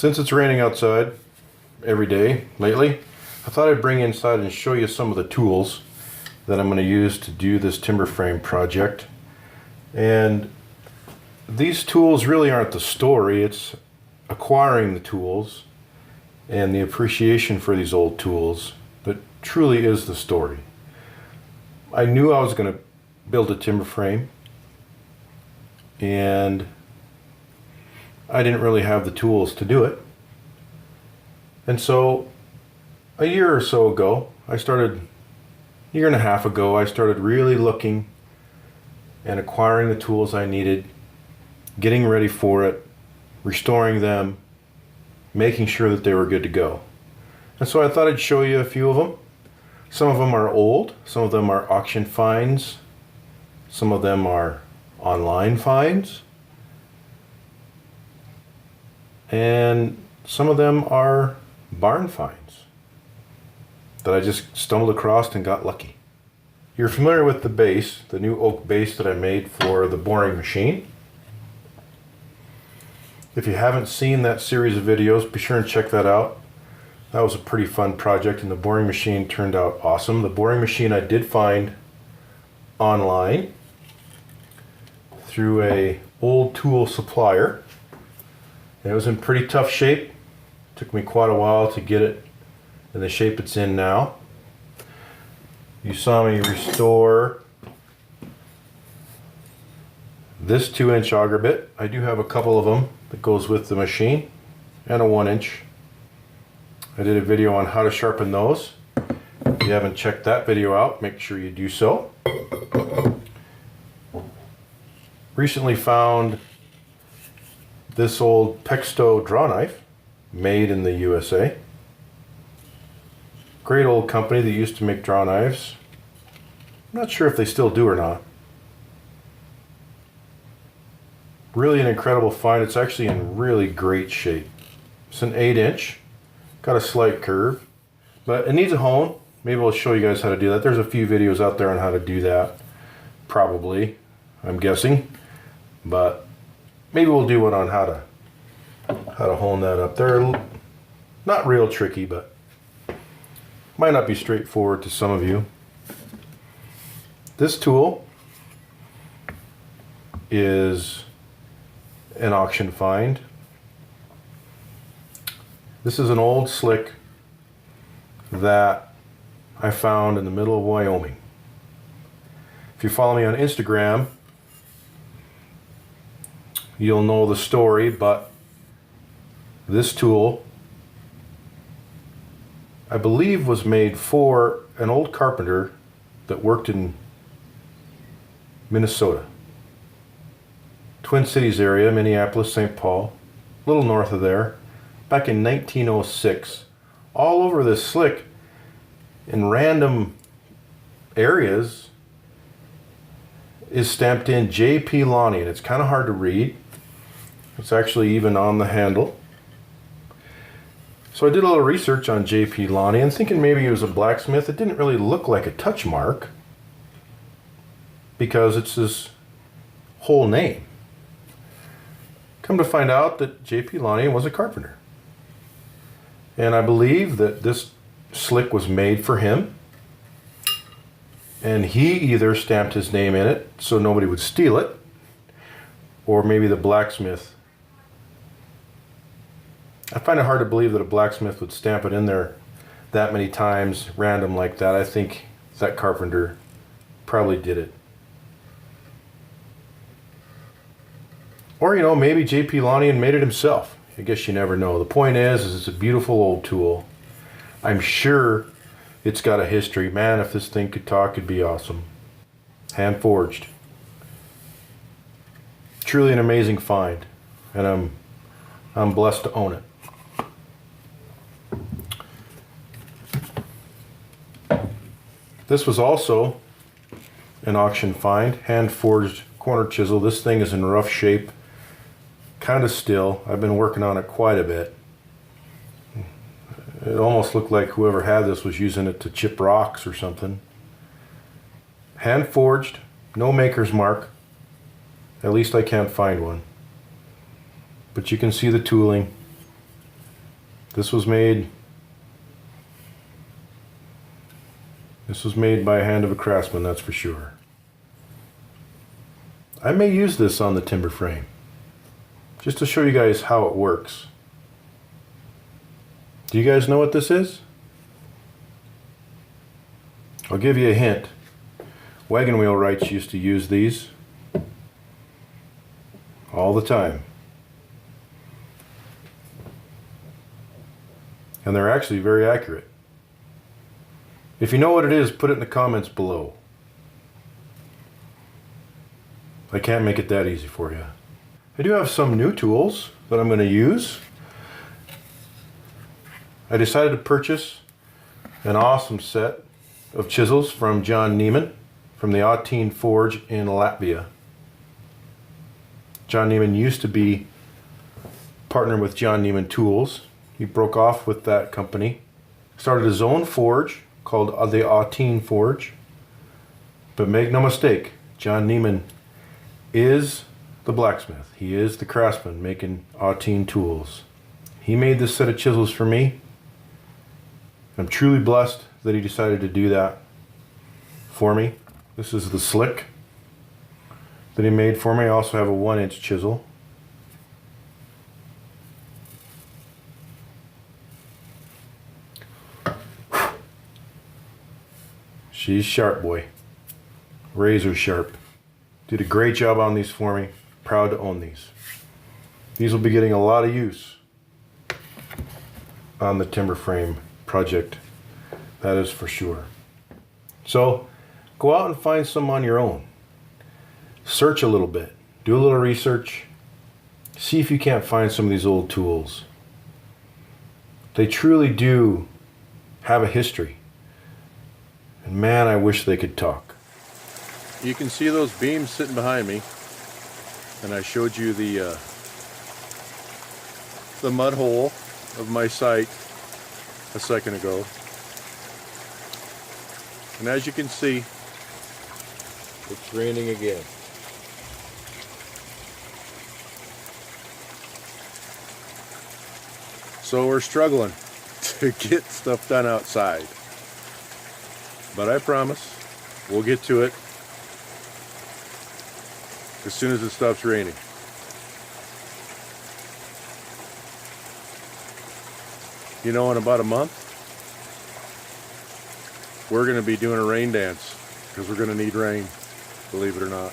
Since it's raining outside every day lately, I thought I'd bring inside and show you some of the tools that I'm going to use to do this timber frame project. And these tools really aren't the story, it's acquiring the tools and the appreciation for these old tools that truly is the story. I knew I was going to build a timber frame, and I didn't really have the tools to do it. And so a year or so ago, year and a half ago, I started really looking and acquiring the tools I needed, getting ready for it, restoring them, making sure that they were good to go. And so I thought I'd show you a few of them. Some of them are old, some of them are auction finds, some of them are online finds, and some of them are barn finds that I just stumbled across and got lucky. You're familiar with the base, the new oak base that I made for the boring machine. If you haven't seen that series of videos, be sure and check that out. That was a pretty fun project, and the boring machine turned out awesome. The boring machine I did find online through a old tool supplier. It was in pretty tough shape. Took me quite a while to get it in the shape it's in now. You saw me restore this 2-inch auger bit. I do have a couple of them that goes with the machine, and a 1-inch. I did a video on how to sharpen those. If you haven't checked that video out, make sure you do so. Recently found this old Texto draw knife made in the USA. Great old company that used to make draw knives. I'm not sure if they still do or not. Really an incredible find. It's actually in really great shape. It's an 8-inch. Got a slight curve, but it needs a hone. Maybe I'll show you guys how to do that. There's a few videos out there on how to do that. Probably, I'm guessing. But maybe we'll do one on how to hone that up. They're not real tricky, but might not be straightforward to some of you. This tool is an auction find. This is an old slick that I found in the middle of Wyoming. If you follow me on Instagram, you'll know the story, but this tool, I believe, was made for an old carpenter that worked in Minnesota. Twin Cities area, Minneapolis, St. Paul, a little north of there, back in 1906. All over this slick, in random areas, is stamped in J.P. Lonnie, and it's kind of hard to read. It's actually even on the handle. So I did a little research on J.P. Lonnie and thinking maybe he was a blacksmith. It didn't really look like a touch mark because it's his whole name. Come to find out that J.P. Lonnie was a carpenter. And I believe that this slick was made for him. And he either stamped his name in it so nobody would steal it, or maybe the blacksmith. I find it hard to believe that a blacksmith would stamp it in there that many times, random like that. I think that carpenter probably did it. Or, you know, maybe J.P. Lonnie made it himself. I guess you never know. The point is it's a beautiful old tool. I'm sure it's got a history. Man, if this thing could talk, it'd be awesome. Hand forged. Truly an amazing find, and I'm blessed to own it. This was also an auction find, hand forged corner chisel. This thing is in rough shape, kind of still. I've been working on it quite a bit. It almost looked like whoever had this was using it to chip rocks or something. Hand forged, no maker's mark. At least I can't find one. But you can see the tooling. This was made by a hand of a craftsman, that's for sure. I may use this on the timber frame, just to show you guys how it works. Do you guys know what this is? I'll give you a hint. Wagon wheelwrights used to use these all the time. And they're actually very accurate. If you know what it is, put it in the comments below. I can't make it that easy for you. I do have some new tools that I'm going to use. I decided to purchase an awesome set of chisels from John Neiman from the Autine Forge in Latvia. John Neiman used to be partnered with John Neiman Tools. He broke off with that company, started his own forge called the Autine Forge. But make no mistake, John Neiman is the blacksmith. He is the craftsman making Autine tools. He made this set of chisels for me. I'm truly blessed that he decided to do that for me. This is the slick that he made for me. I also have a 1-inch chisel. She's sharp, boy. Razor sharp. Did a great job on these for me. Proud to own these. These will be getting a lot of use on the timber frame project. That is for sure. So go out and find some on your own. Search a little bit. Do a little research. See if you can't find some of these old tools. They truly do have a history. And man, I wish they could talk. You can see those beams sitting behind me. And I showed you the mud hole of my site a second ago. And as you can see, it's raining again. So we're struggling to get stuff done outside. But I promise we'll get to it as soon as it stops raining. You know, in about a month, we're going to be doing a rain dance because we're going to need rain, believe it or not.